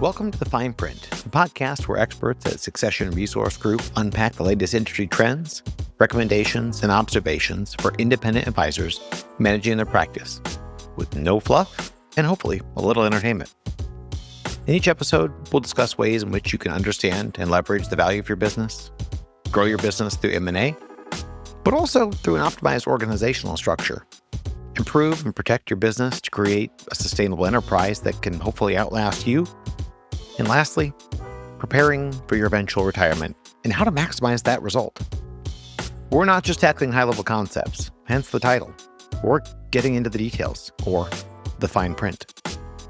Welcome to The Fine Print, a podcast where experts at Succession Resource Group unpack the latest industry trends, recommendations, and observations for independent advisors managing their practice, with no fluff and hopefully a little entertainment. In each episode, we'll discuss ways in which you can understand and leverage the value of your business, grow your business through M&A, but also through an optimized organizational structure. Improve and protect your business to create a sustainable enterprise that can hopefully outlast you. And lastly, preparing for your eventual retirement and how to maximize that result. We're not just tackling high-level concepts, hence the title. We're getting into the details, or the fine print.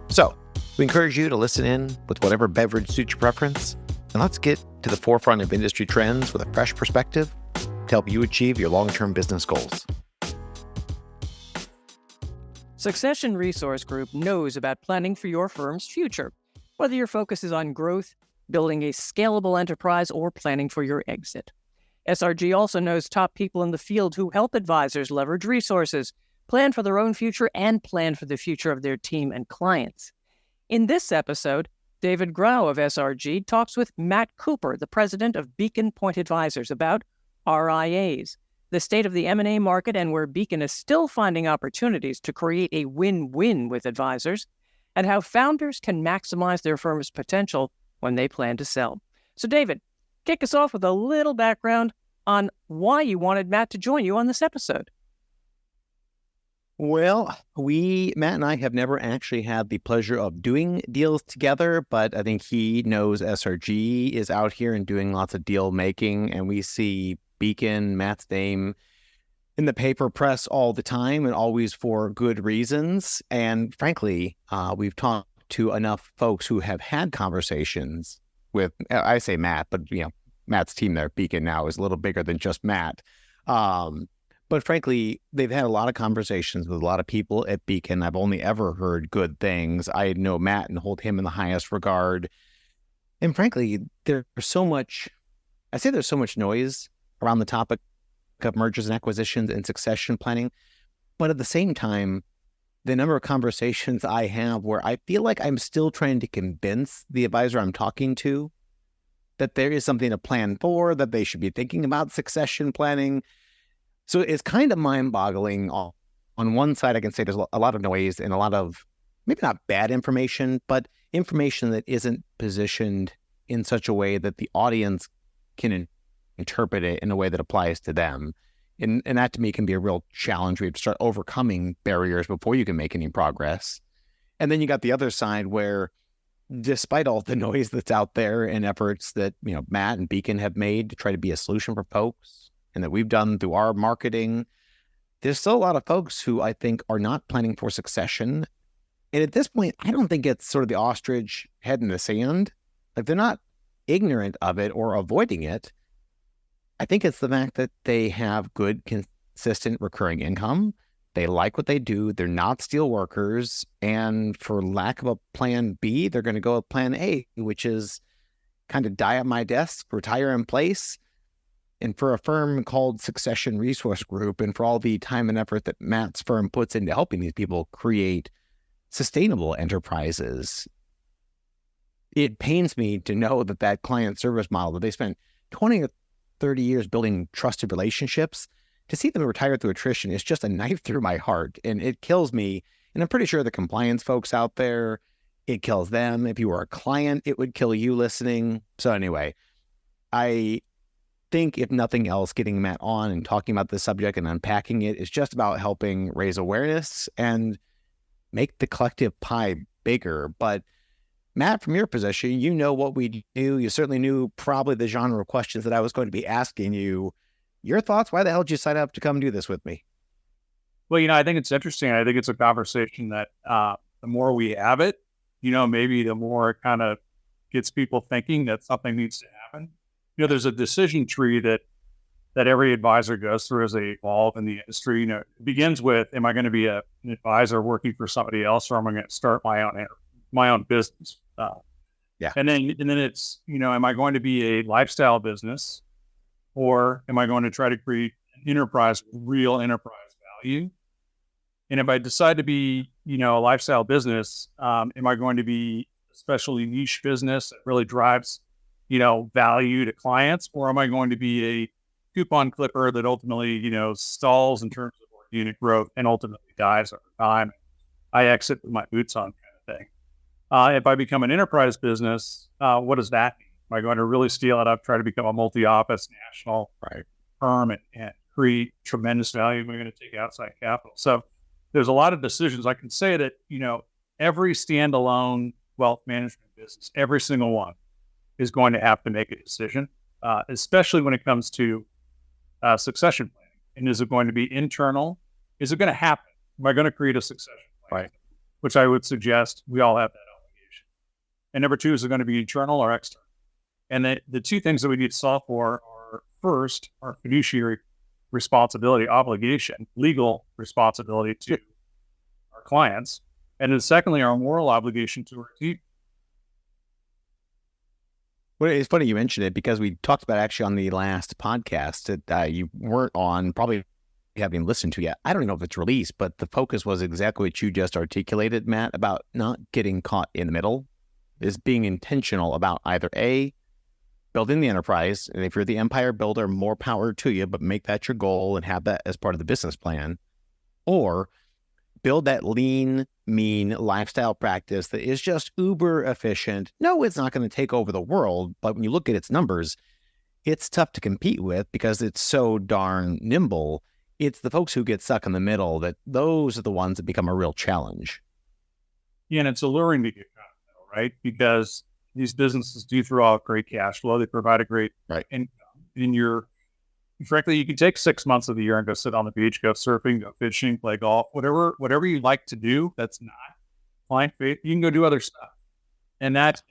So, we encourage you to listen in with whatever beverage suits your preference, and let's get to the forefront of industry trends with a fresh perspective to help you achieve your long-term business goals. Succession Resource Group knows about planning for your firm's future, whether your focus is on growth, building a scalable enterprise, or planning for your exit. SRG also knows top people in the field who help advisors leverage resources, plan for their own future, and plan for the future of their team and clients. In this episode, David Grau of SRG talks with Matt Cooper, the president of Beacon Pointe Advisors, about RIAs, the state of the M&A market and where Beacon is still finding opportunities to create a win-win with advisors, and how founders can maximize their firm's potential when they plan to sell. So David, kick us off with a little background on why you wanted Matt to join you on this episode. Well, Matt and I have never actually had the pleasure of doing deals together, but I think he knows SRG is out here and doing lots of deal making, and we see Beacon, Matt's name, in the paper press all the time and always for good reasons. And frankly, we've talked to enough folks who have had conversations with, I say Matt, but Matt's team there at Beacon now is a little bigger than just Matt. But frankly, they've had a lot of conversations with a lot of people at Beacon. I've only ever heard good things. I know Matt and hold him in the highest regard. And frankly, there's so much noise around the topic of mergers and acquisitions and succession planning. But at the same time, the number of conversations I have where I feel like I'm still trying to convince the advisor I'm talking to that there is something to plan for, that they should be thinking about succession planning. So it's kind of mind-boggling. On one side, I can say there's a lot of noise and a lot of, maybe not bad information, but information that isn't positioned in such a way that the audience can interpret it in a way that applies to them. And that to me can be a real challenge. We have to start overcoming barriers before you can make any progress. And then you got the other side where, despite all the noise that's out there and efforts that Matt and Beacon have made to try to be a solution for folks and that we've done through our marketing, there's still a lot of folks who I think are not planning for succession. And at this point, I don't think it's sort of the ostrich head in the sand. Like, they're not ignorant of it or avoiding it. I think it's the fact that they have good, consistent, recurring income. They like what they do. They're not steel workers. And for lack of a plan B, they're going to go with plan A, which is kind of die at my desk, retire in place. And for a firm called Succession Resource Group, and for all the time and effort that Matt's firm puts into helping these people create sustainable enterprises, it pains me to know that client service model that they spent 20 or 30 years building trusted relationships, to see them retire through attrition is just a knife through my heart. And it kills me. And I'm pretty sure the compliance folks out there, it kills them. If you were a client, it would kill you listening. So anyway, I think if nothing else, getting Matt on and talking about this subject and unpacking it is just about helping raise awareness and make the collective pie bigger. But Matt, from your position, you know what we do. You certainly knew probably the genre of questions that I was going to be asking you. Your thoughts? Why the hell did you sign up to come do this with me? Well, I think it's interesting. I think it's a conversation that the more we have it, maybe the more it kind of gets people thinking that something needs to happen. There's a decision tree that every advisor goes through as they evolve in the industry. It begins with, am I going to be an advisor working for somebody else, or am I going to start my own business? And then it's, am I going to be a lifestyle business, or am I going to try to create an enterprise with real enterprise value? And if I decide to be, a lifestyle business, am I going to be especially niche business that really drives, value to clients? Or am I going to be a coupon clipper that ultimately, stalls in terms of organic growth and ultimately dies over time? I exit with my boots on kind of thing. If I become an enterprise business, what does that mean? Am I going to really scale it up, try to become a multi-office national firm and create tremendous value? Am I going to take outside capital? So there's a lot of decisions. I can say that, every standalone wealth management business, every single one, is going to have to make a decision, especially when it comes to succession planning. And is it going to be internal? Is it going to happen? Am I going to create a succession plan? Right. Which I would suggest we all have that obligation. And number two, is it going to be internal or external? And the two things that we need to solve for are, first, our fiduciary responsibility, obligation, legal responsibility to our clients. And then secondly, our moral obligation to our team. Well, it's funny you mentioned it because we talked about actually on the last podcast that you weren't on, probably haven't even listened to yet. I don't even know if it's released, but the focus was exactly what you just articulated, Matt, about not getting caught in the middle, is being intentional about either A, building the enterprise, and if you're the empire builder, more power to you, but make that your goal and have that as part of the business plan, or build that lean, mean lifestyle practice that is just uber efficient. No, it's not going to take over the world, but when you look at its numbers, it's tough to compete with because it's so darn nimble. It's the folks who get stuck in the middle that those are the ones that become a real challenge. Yeah, and it's alluring to get caught in the middle, right? Because these businesses do throw out great cash flow. They provide a great income. And frankly, you can take 6 months of the year and go sit on the beach, go surfing, go fishing, play golf, whatever you like to do. That's not client faith. You can go do other stuff, and that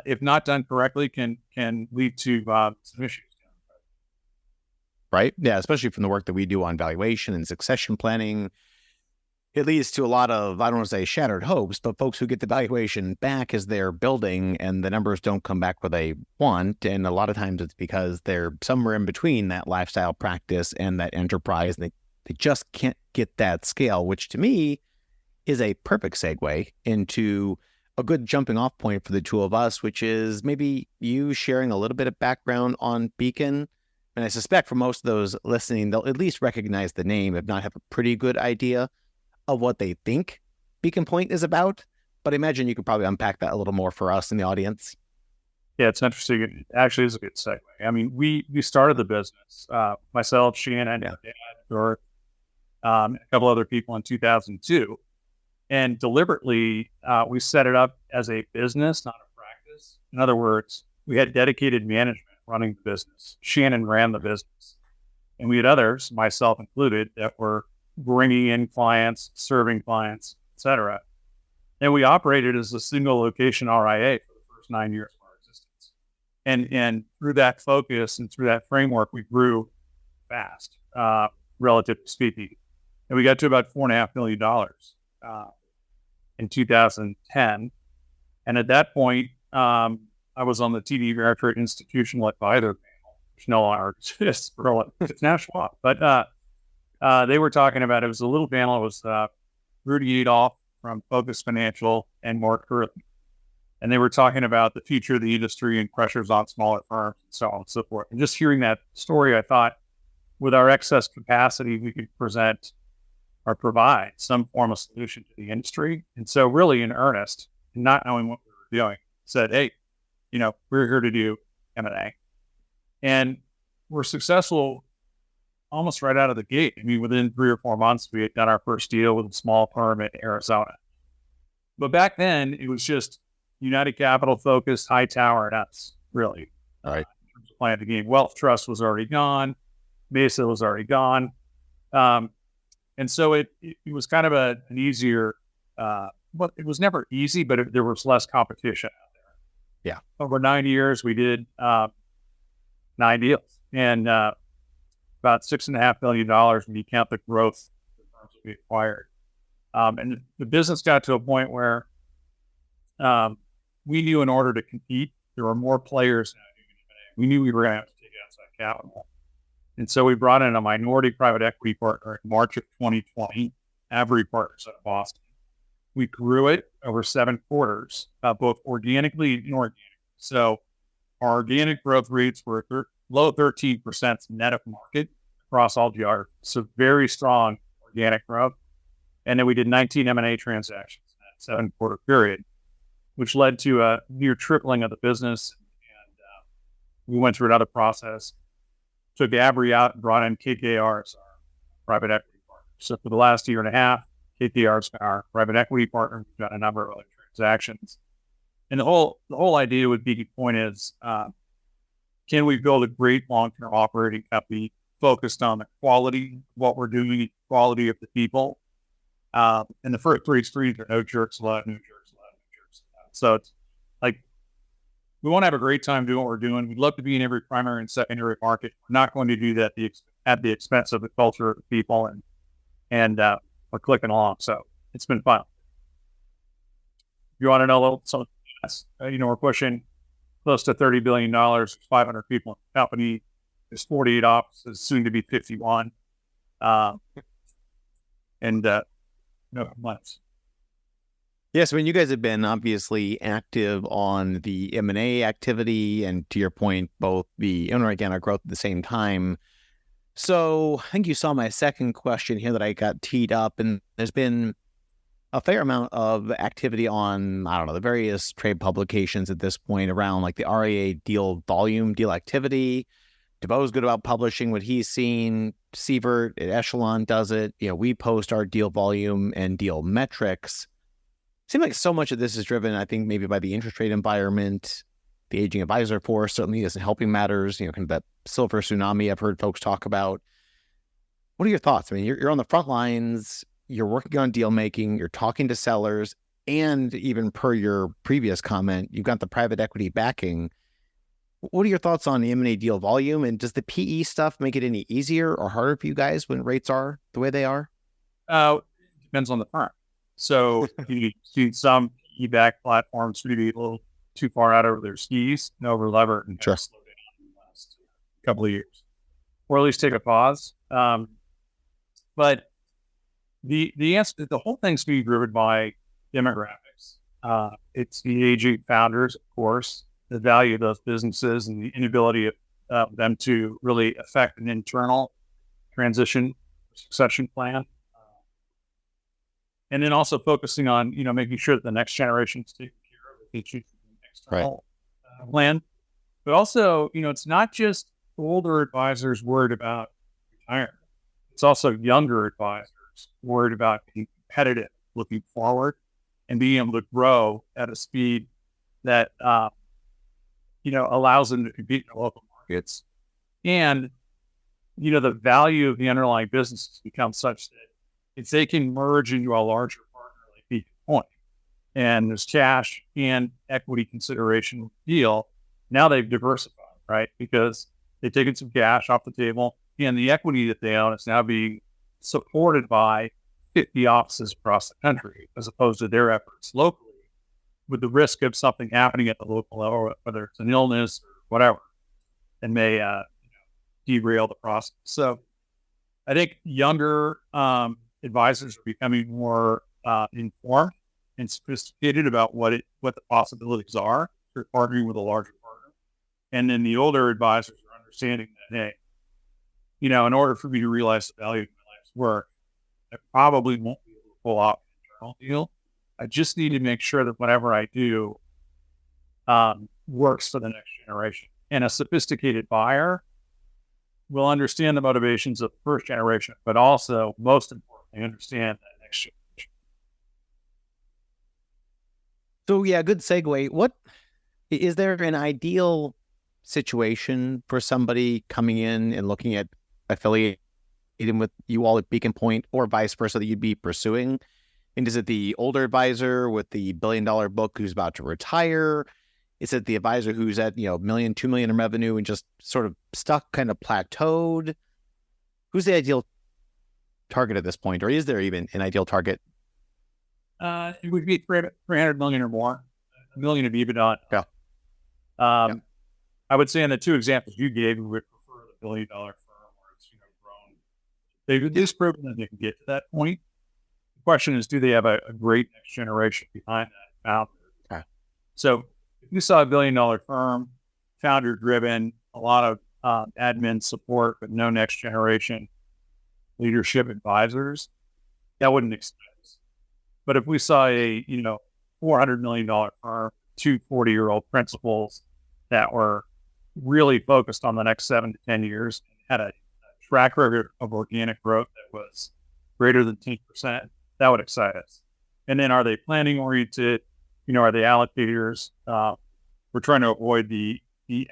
if not done correctly, can lead to some issues. Right? Yeah, especially from the work that we do on valuation and succession planning. It leads to a lot of, I don't want to say shattered hopes, but folks who get the valuation back as they're building and the numbers don't come back where they want. And a lot of times it's because they're somewhere in between that lifestyle practice and that enterprise. And they just can't get that scale, which to me is a perfect segue into a good jumping off point for the two of us, which is maybe you sharing a little bit of background on Beacon. And I suspect for most of those listening, they'll at least recognize the name, if not have a pretty good idea of what they think Beacon Pointe is about. But I imagine you could probably unpack that a little more for us in the audience. Yeah, it's interesting. It actually is a good segue. I mean, we started the business, myself, Shannon, Dad, or a couple other people in 2002. And deliberately, we set it up as a business, not a practice. In other words, we had dedicated management running the business. Shannon ran the business. And we had others, myself included, that were bringing in clients, serving clients, et cetera. And we operated as a single location RIA for the first 9 years of our existence. And through that focus and through that framework, we grew fast, relatively speaking. And we got to about $4.5 million in 2010. And at that point, I was on the TD Ameritrade Institutional Advisor panel, which no longer exists. It's now Schwab. But they were talking about, it was a little panel. It was Rudy Adolph from Focus Financial and Mark Curley. And they were talking about the future of the industry and pressures on smaller firms and so on and so forth. And just hearing that story, I thought with our excess capacity, we could present or provide some form of solution to the industry. And so really in earnest, not knowing what we were doing, said, hey, we're here to do M&A. And we're successful almost right out of the gate. I mean, within 3 or 4 months, we had done our first deal with a small firm in Arizona. But back then, it was just United Capital focused, Hightower, and us, really. All right. In terms of playing the game. Wealth Trust was already gone. Mesa was already gone. And so it was kind of an easier, well, it was never easy, but there was less competition out there. Yeah. Over 9 years, we did 9 deals. And about $6.5 million when you count the growth of the firms that we acquired. And the business got to a point where we knew in order to compete, there were more players now doing M&A. We knew we were going to have to take outside capital. And so we brought in a minority private equity partner in March of 2020, Avery Partners out of Boston. We grew it over 7 quarters, both organically and inorganically. So our organic growth rates were low 13% net of market across all geographies. So very strong organic growth. And then we did 19 M&A transactions in that 7-quarter period, which led to a near tripling of the business. And we went through another process, took Abry out and brought in KKR as our private equity partner. So for the last year and a half, KKR is our private equity partner. We've done a number of other transactions. And the whole idea with Beacon Point is, can we build a great long-term operating company focused on the quality of what we're doing, quality of the people? And the first 3 screens are no jerks allowed, no jerks allowed, no jerks allowed. So it's like, we want to have a great time doing what we're doing. We'd love to be in every primary and secondary market. We're not going to do that at the expense of the culture of the people, and we're clicking along. So it's been fun. If you want to know a little something, we're pushing close to $30 billion, 500 people in the company. There's 48 offices, soon to be 51. No complaints. Yes, I mean, you guys have been obviously active on the M&A activity, and to your point, both the inorganic growth at the same time. So I think you saw my second question here that I got teed up, and there's been a fair amount of activity on, I don't know, the various trade publications at this point around like the RIA deal volume, deal activity. DeVoe's good about publishing what he's seen. Sievert at Echelon does it. We post our deal volume and deal metrics. Seems like so much of this is driven, I think, maybe by the interest rate environment. The aging advisor force certainly isn't helping matters, kind of that silver tsunami I've heard folks talk about. What are your thoughts? I mean, you're on the front lines, you're working on deal making, you're talking to sellers, and even per your previous comment, you've got the private equity backing. What are your thoughts on the M&A deal volume? And does the PE stuff make it any easier or harder for you guys when rates are the way they are? Depends on the firm. So you see some PE-backed platforms maybe a little too far out over their skis and over-levered and Sure. slow down in the last couple of years, or at least take a pause. But the answer, the whole thing's being driven by demographics. It's the aging founders, of course, the value of those businesses, and the inability of them to really affect an internal transition succession plan. And then also focusing on, making sure that the next generation is taken care of if they choose an external plan. But also, it's not just older advisors worried about retirement. It's also younger advisors worried about being competitive, looking forward, and being able to grow at a speed that, allows them to compete in the local markets. And, the value of the underlying businesses becomes such that if they can merge into a larger partner like Beacon Point, and there's cash and equity consideration with the deal, now they've diversified, right? Because they've taken some cash off the table, and the equity that they own is now being supported by 50 offices across the country, as opposed to their efforts locally, with the risk of something happening at the local level, whether it's an illness or whatever, and may derail the process. So I think younger advisors are becoming more informed and sophisticated about what the possibilities are for partnering with a larger partner. And then the older advisors are understanding that, hey, in order for me to realize the value of my life's work, I probably won't be able to pull off an internal deal. I just need to make sure that whatever I do works for the next generation. And a sophisticated buyer will understand the motivations of the first generation, but also, most importantly, understand that next generation. So yeah, good segue. What is there an ideal situation for somebody coming in and looking at affiliating with you all at Beacon Point, or vice versa, that you'd be pursuing? And is it the older advisor with the $1 billion book who's about to retire? Is it the advisor who's at, $1 million, $2 million in revenue and just sort of stuck, kind of plateaued? Who's the ideal target at this point? Or is there even an ideal target? It would be 300 million or more, $1 million of EBITDA. Yeah. I would say in the two examples you gave, we would prefer the $1 billion firm where it's grown. They've at least proven that they can get to that point. The question is, do they have a great next generation behind that founder? Okay. So if you saw a $1 billion firm, founder driven, a lot of admin support, but no next generation leadership advisors, that wouldn't excite us. But if we saw a, $400 million firm, two 40-year-old principals that were really focused on the next 7 to 10 years, and had a track record of organic growth that was greater than 10%, that would excite us. And then are they planning oriented? Are they allocators? We're trying to avoid the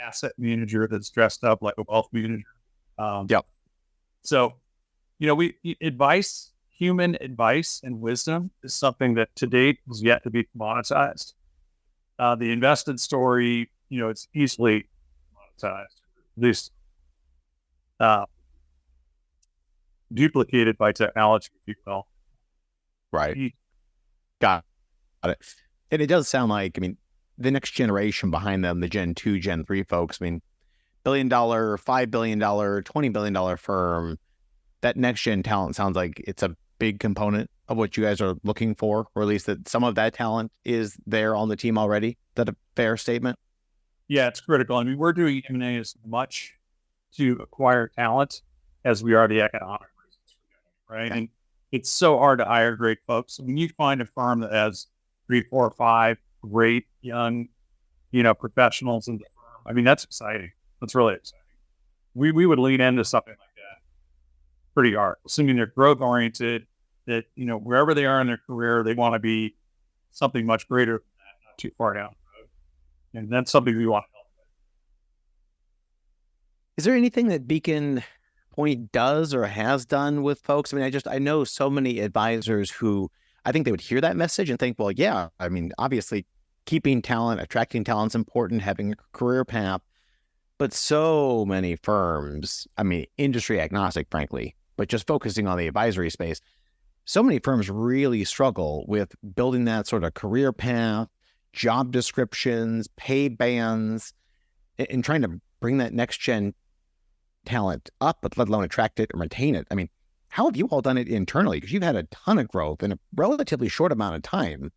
asset manager that's dressed up like a wealth manager. Yep. So, human advice and wisdom is something that to date has yet to be commoditized. The invested story, it's easily commoditized, at least duplicated by technology, if you will. Right. Got it. And it does sound like, the next generation behind them, the Gen 2, Gen 3 folks, $1 billion, $5 billion, $20 billion firm, that next gen talent sounds like it's a big component of what you guys are looking for, or at least that some of that talent is there on the team already. Is that a fair statement? Yeah, it's critical. We're doing M&A as much to acquire talent as we are the economic reasons, right? And it's so hard to hire great folks. When you find a firm that has 3, 4, 5 great young, professionals in the firm, that's exciting. That's really exciting. We would lean into something like that pretty hard, assuming they're growth oriented, that, wherever they are in their career, they want to be something much greater than that, not too far down the road. And that's something we want to help with. Is there anything that Beacon Pointe does or has done with folks? I know so many advisors who I think they would hear that message and think, well, yeah, obviously keeping talent, attracting talent is important, having a career path, but so many firms, industry agnostic, frankly, but just focusing on the advisory space, so many firms really struggle with building that sort of career path, job descriptions, pay bands, and trying to bring that next gen talent up, but let alone attract it and retain it. How have you all done it internally? Because you've had a ton of growth in a relatively short amount of time.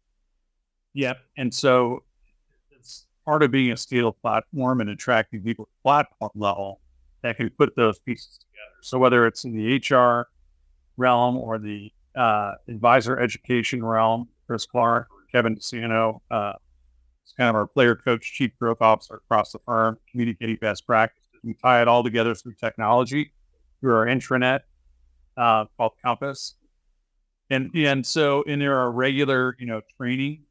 Yep. And so it's part of being a scale platform and attracting people to the platform level that can put those pieces together. So whether it's in the HR realm or the advisor education realm, Chris Clark, or Kevin DeCiano, it's kind of our player coach, chief growth officer across the firm, communicating best practices. We tie it all together through technology, through our intranet called Compass. And there are regular, training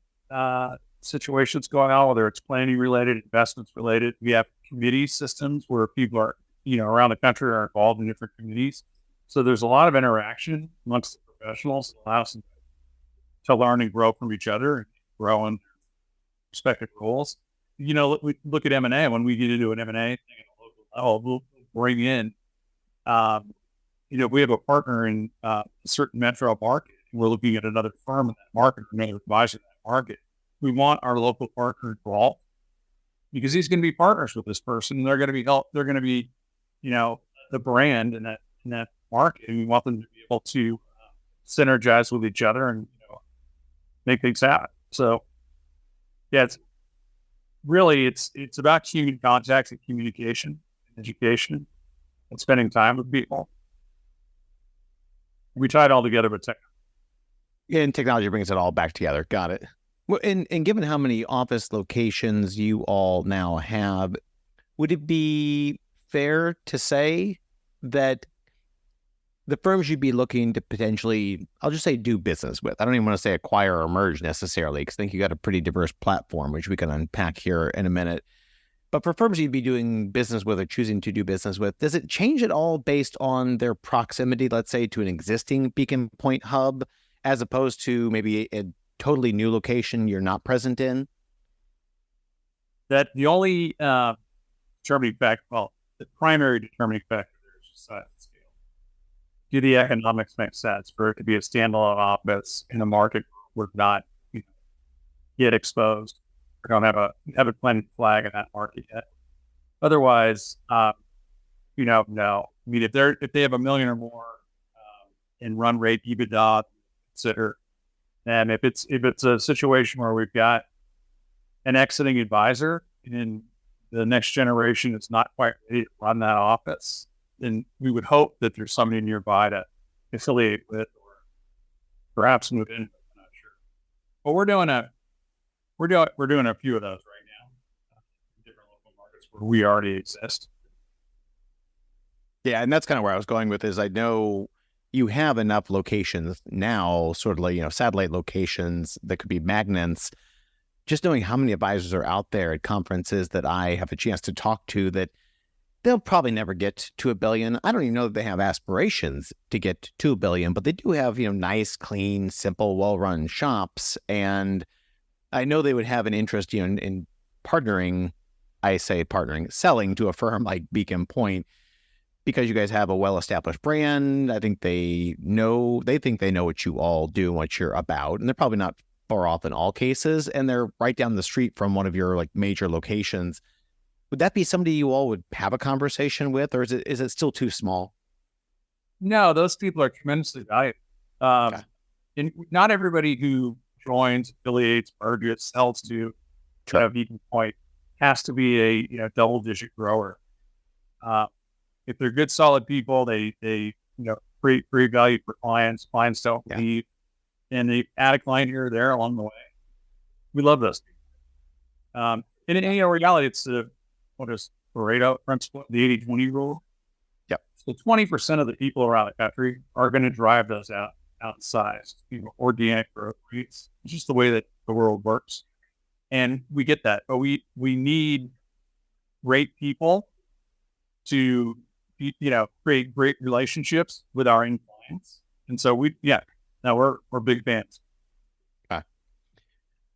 situations going on, whether it's planning related, investments related. We have committee systems where people are, around the country are involved in different committees. So there's a lot of interaction amongst the professionals that allows them to learn and grow from each other and grow in respective roles. We look at M&A. When we get into an M&A thing at a local level, we'll bring in, if we have a partner in a certain metro market, and we're looking at another firm in that market, another advisor in that market, we want our local partner involved because he's going to be partners with this person. And they're going to be, the brand in that market. And we want them to be able to synergize with each other and, make things happen. So yeah, it's about human contact and communication, and education, and spending time with people. We tie it all together with technology. Yeah, and technology brings it all back together. Got it. Well, and given how many office locations you all now have, would it be fair to say that the firms you'd be looking to potentially, I'll just say, do business with, I don't even want to say acquire or merge necessarily, because I think you got a pretty diverse platform, which we can unpack here in a minute. But for firms you'd be doing business with or choosing to do business with, does it change at all based on their proximity, let's say, to an existing Beacon Pointe hub, as opposed to maybe a totally new location you're not present in? That the only determining factor, the primary determining factor there is just size and scale. Do the economics make sense for it to be a standalone office in a market where we're not yet exposed? We don't haven't planted a flag in that market yet. Otherwise, no. If they have $1 million or more in run rate EBITDA, consider And if it's a situation where we've got an exiting advisor and the next generation is not quite ready to run that office, then we would hope that there's somebody nearby to affiliate with or perhaps move in. I'm not sure. But we're doing a few of those right now in different local markets where we already exist. Yeah, and that's kind of where I was going with is I know you have enough locations now, sort of like, satellite locations that could be magnets. Just knowing how many advisors are out there at conferences that I have a chance to talk to, that they'll probably never get to $1 billion. I don't even know that they have aspirations to get to $1 billion, but they do have, nice, clean, simple, well-run shops. And I know they would have an interest, in partnering, selling to a firm like Beacon Point, because you guys have a well-established brand. I think they think they know what you all do and what you're about, and they're probably not far off in all cases, and they're right down the street from one of your like major locations. Would that be somebody you all would have a conversation with, or is it still too small? No, those people are tremendously valuable. Okay. And not everybody who joins, affiliates, merges, sells to Beacon Point has to be a double-digit grower. If they're good, solid people, they create value for clients. Clients don't leave, and they add a client here or there along the way. We love those people. And in reality, it's what is Pareto principle, the 80-20 rule. Yep. So 20% of the people around the country are going to drive those outsized, organic growth rates. It's just the way that the world works, and we get that. But we need great people to create great relationships with our end clients, and so we're big fans. Okay.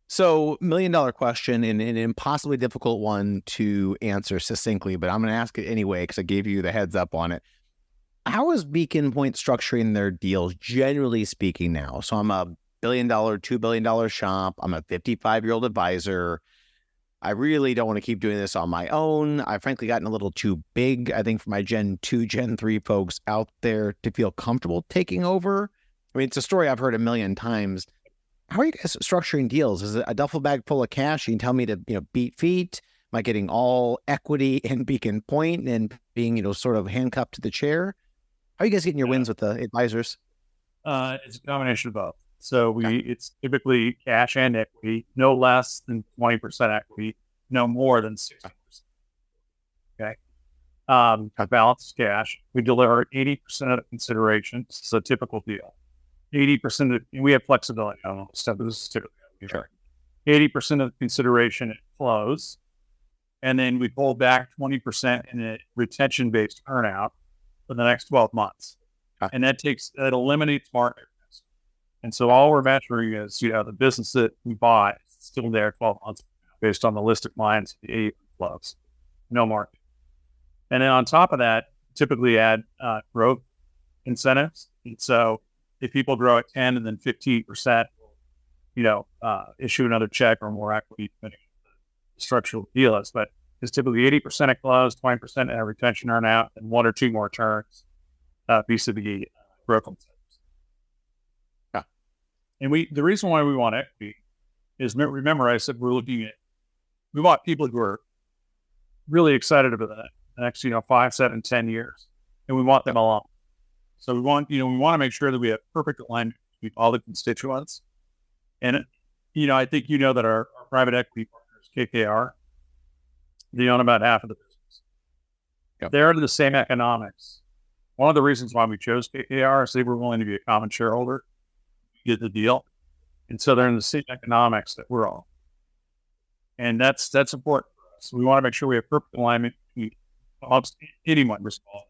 So, $1 million question, and an impossibly difficult one to answer succinctly, but I'm going to ask it anyway because I gave you the heads up on it. How is Beacon Point structuring their deals, generally speaking, now? So I'm a $1 billion, $2 billion shop. I'm a 55-year-old advisor. I really don't want to keep doing this on my own. I've frankly gotten a little too big, I think, for my Gen 2, Gen 3 folks out there to feel comfortable taking over. I mean, it's a story I've heard a million times. How are you guys structuring deals? Is it a duffel bag full of cash? You can tell me to, beat feet? Am I getting all equity in Beacon Point and being, sort of handcuffed to the chair? How are you guys getting your wins with the advisors? It's a combination of both. So it's typically cash and equity, no less than 20% equity, no more than 60%. Okay. Balanced cash. We deliver 80% of the consideration. It's a typical deal. 80% we have flexibility on all stuff. This is typically sure. 80% of the consideration at close, and then we pull back 20% in a retention-based earnout for the next 12 months, and that eliminates market risk. And so all we're measuring is the business that we bought is still there 12 months based on the list of clients, the 80 close, no market. And then on top of that, typically add growth incentives. And so if people grow at 10 and then 15%, issue another check or more equity, depending on the structural deal is. But it's typically 80% at close, 20% in a retention earnout, and one or two more turns vis-a-vis growth incentives. Yeah. And the reason why we want equity is, remember I said we want people who are really excited about the next 5, 7, 10 years, and we want them along. So we want to make sure that we have perfect alignment between all the constituents. And, I think that our private equity partners, KKR, they own about half of the business. Yep. They're in the same economics. One of the reasons why we chose KKR is they were willing to be a common shareholder, get the deal. And so they're in the same economics that we're all. And that's important for us. We want to make sure we have perfect alignment between anyone responsible.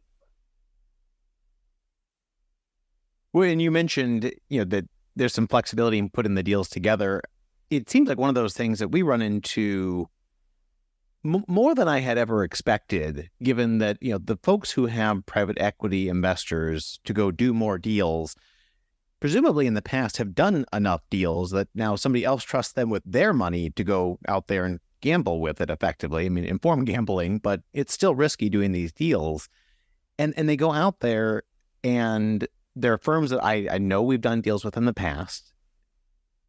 Well, and you mentioned, that there's some flexibility in putting the deals together. It seems like one of those things that we run into more than I had ever expected, given that, the folks who have private equity investors to go do more deals, presumably in the past have done enough deals that now somebody else trusts them with their money to go out there and gamble with it effectively. I mean, informed gambling, but it's still risky doing these deals. And they go out there, and there are firms that I know we've done deals with in the past.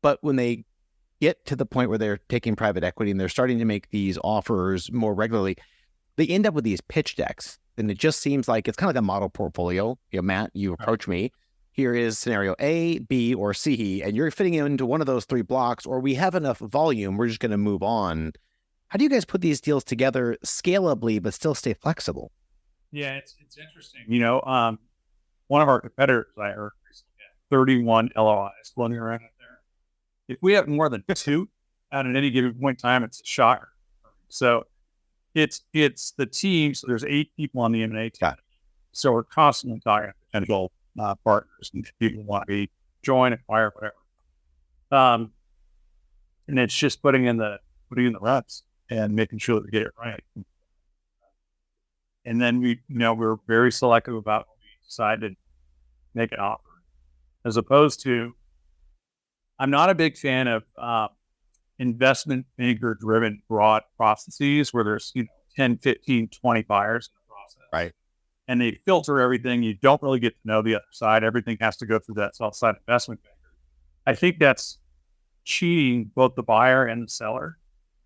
But when they get to the point where they're taking private equity and they're starting to make these offers more regularly, they end up with these pitch decks. And it just seems like it's kind of like a model portfolio. Matt, you approach me. Here is scenario A, B, or C, and you're fitting into one of those 3 blocks, or we have enough volume, we're just going to move on. How do you guys put these deals together scalably, but still stay flexible? Yeah, it's interesting. One of our competitors, I heard recently, had 31 LOIs floating around out there. If we have more than 2 at any given point in time, it's a shocker. So it's the team. So there's 8 people on the M&A team. So we're constantly talking to potential partners and people who want to join, acquire, whatever. And it's just putting in the reps and making sure that we get it right. And then we're very selective about when we decide to make an offer, as opposed to, I'm not a big fan of investment banker driven broad processes where there's 10, 15, 20 buyers in the process. Right. And they filter everything. You don't really get to know the other side. Everything has to go through that sell side investment banker. I think that's cheating both the buyer and the seller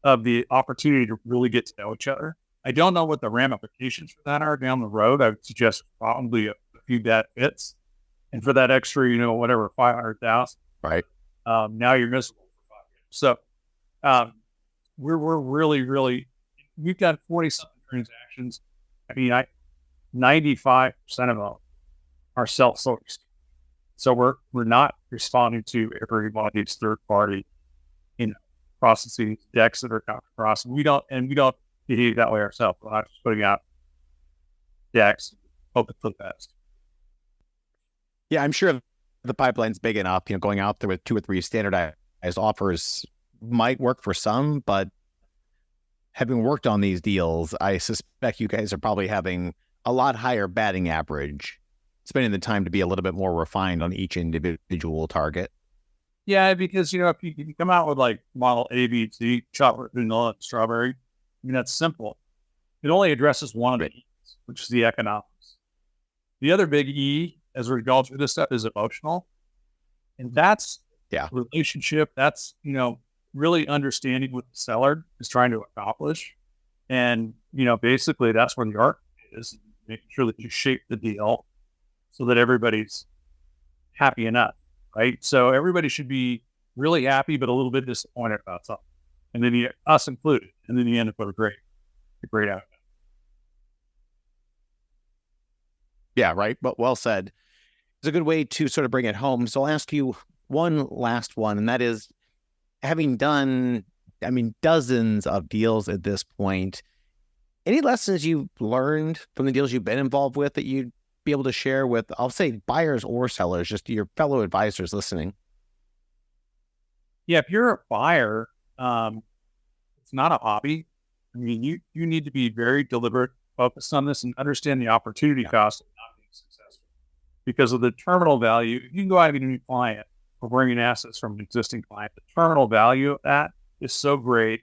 of the opportunity to really get to know each other. I don't know what the ramifications for that are down the road. I would suggest probably a few bad fits. And for that extra, whatever, 500,000. Right. Now you're miserable for 5 years. So we're really, really, we've got 40-something transactions. I mean, 95% of them are self-sourced. So we're not responding to every one of these third-party, processes, decks that are coming across. We don't behave that way ourselves. We're not just putting out decks, hoping for the best. Yeah, I'm sure the pipeline's big enough, going out there with 2 or 3 standardized offers might work for some, but having worked on these deals, I suspect you guys are probably having a lot higher batting average, spending the time to be a little bit more refined on each individual target. Yeah, because, if you come out with like model A, B, C, chocolate, vanilla, and strawberry, that's simple. It only addresses one of the E's, which is the economics. The other big E, as we're going through this stuff, is emotional. And that's relationship. That's, really understanding what the seller is trying to accomplish. And, basically that's where the art is, making sure that you shape the deal so that everybody's happy enough, right? So everybody should be really happy, but a little bit disappointed about something. And then us included. And then you end up with a great outcome. Yeah, right. But well said. It's a good way to sort of bring it home. So I'll ask you one last one, and that is, having done, dozens of deals at this point, any lessons you've learned from the deals you've been involved with that you'd be able to share with, I'll say, buyers or sellers, just your fellow advisors listening? Yeah, if you're a buyer, it's not a hobby. You need to be very deliberate, focused on this, and understand the opportunity cost of not being successful. Because of the terminal value, you can go out and get a new client or bring in assets from an existing client. The terminal value of that is so great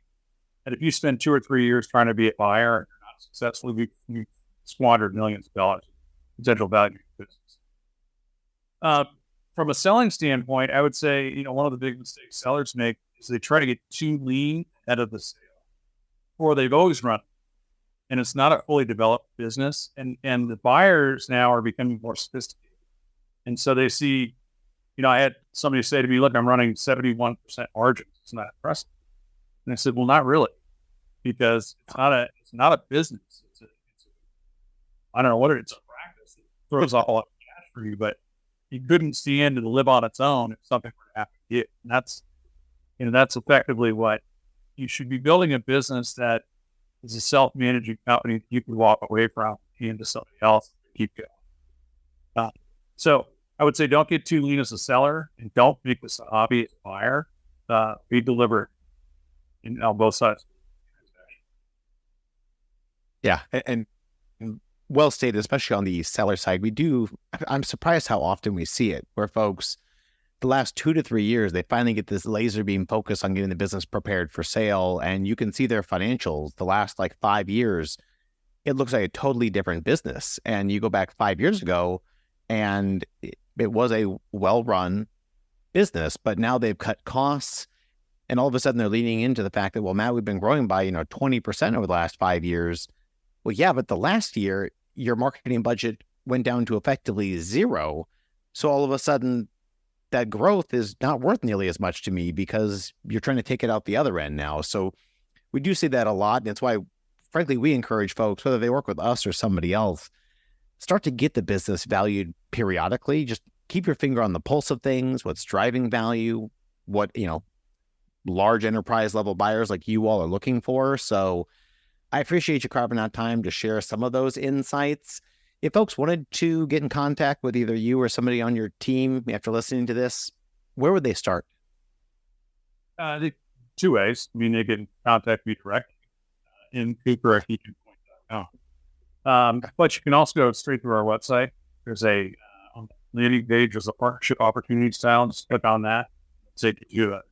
that if you spend 2 or 3 years trying to be a buyer and you're not successful, you squandered millions of dollars in potential value in business. From a selling standpoint, I would say, one of the big mistakes sellers make is they try to get too lean ahead of the sale, or they've always run, and it's not a fully developed business. And the buyers now are becoming more sophisticated. And so they see, I had somebody say to me, look, I'm running 71% margins. It's not impressive. And I said, well, not really, because it's not a business. I don't know what it's a practice. It throws off a lot of cash for you, but you couldn't stand to live on its own if something were to happen to you. And that's effectively what you should be building, a business that is a self-managing company that you can walk away from into somebody else and keep going. So I would say don't get too lean as a seller, and don't make this a hobby as a buyer. Be deliberate on both sides. Yeah, and well stated, especially on the seller side. I'm surprised how often we see it, where folks, the last 2 to 3 years, they finally get this laser beam focus on getting the business prepared for sale. And you can see their financials the last 5 years. It looks like a totally different business. And you go back 5 years ago, and it was a well-run business, but now they've cut costs. And all of a sudden they're leaning into the fact that, well, Matt, we've been growing by, 20% over the last 5 years. Well, yeah, but the last year, your marketing budget went down to effectively zero. So all of a sudden that growth is not worth nearly as much to me because you're trying to take it out the other end now. So we do see that a lot. And it's why, frankly, we encourage folks, whether they work with us or somebody else, start to get the business valued periodically. Just keep your finger on the pulse of things, what's driving value, what, large enterprise level buyers like you all are looking for. So I appreciate you carving out time to share some of those insights. If folks wanted to get in contact with either you or somebody on your team after listening to this, where would they start? Two ways. I mean, they can contact me directly in Cooper@Pointe.com. But you can also go straight through our website. There's a on the landing page, there's a partnership opportunity style. Just click on that. Take you to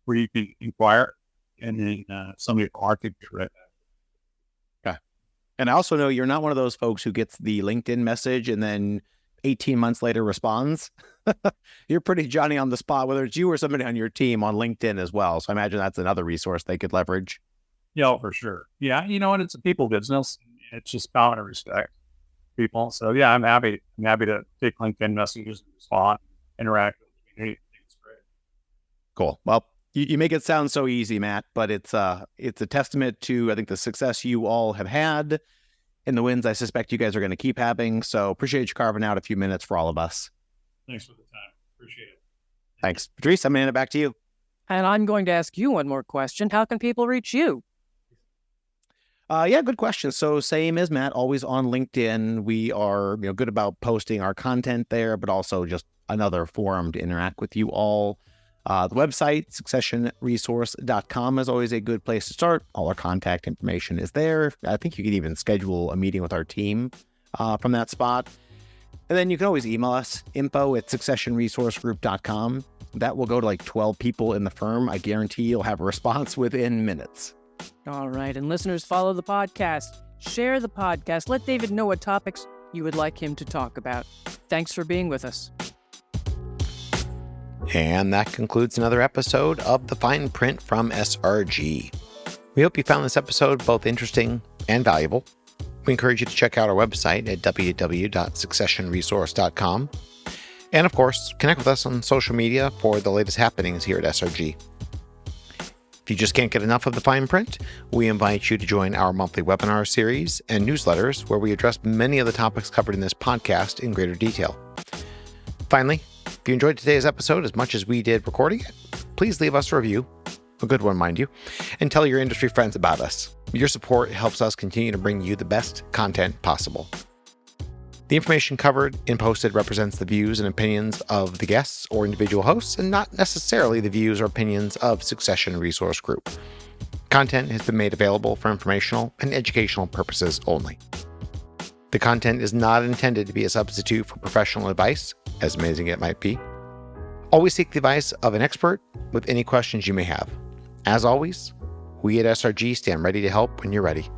where you can inquire, and then somebody will articulate you right back. Okay. And I also know you're not one of those folks who gets the LinkedIn message and then 18 months later responds. You're pretty Johnny on the spot, whether it's you or somebody on your team on LinkedIn as well. So I imagine that's another resource they could leverage. Yeah, for sure. Yeah, and it's a people business. It's just common to respect people. So yeah, I'm happy to take LinkedIn messages and respond, interact with the community. I think it's great. Cool. Well, you make it sound so easy, Matt, but it's a testament to, I think, the success you all have had and the wins I suspect you guys are going to keep having. So appreciate you carving out a few minutes for all of us. Thanks for the time. Appreciate it. Thanks. Patrice, I'm going to hand it back to you. And I'm going to ask you one more question. How can people reach you? Yeah, good question. So same as Matt, always on LinkedIn. We are good about posting our content there, but also just another forum to interact with you all. The website, successionresource.com, is always a good place to start. All our contact information is there. I think you can even schedule a meeting with our team from that spot. And then you can always email us, info@successionresourcegroup.com. That will go to like 12 people in the firm. I guarantee you'll have a response within minutes. All right. And listeners, follow the podcast. Share the podcast. Let David know what topics you would like him to talk about. Thanks for being with us. And that concludes another episode of The Fine Print from SRG. We hope you found this episode both interesting and valuable. We encourage you to check out our website at www.successionresource.com. And of course, connect with us on social media for the latest happenings here at SRG. If you just can't get enough of The Fine Print, we invite you to join our monthly webinar series and newsletters where we address many of the topics covered in this podcast in greater detail. Finally, if you enjoyed today's episode as much as we did recording it, please leave us a review, a good one, mind you, and tell your industry friends about us. Your support helps us continue to bring you the best content possible. The information covered and posted represents the views and opinions of the guests or individual hosts and not necessarily the views or opinions of Succession Resource Group. Content has been made available for informational and educational purposes only. The content is not intended to be a substitute for professional advice, as amazing it might be. Always seek the advice of an expert with any questions you may have. As always, we at SRG stand ready to help when you're ready.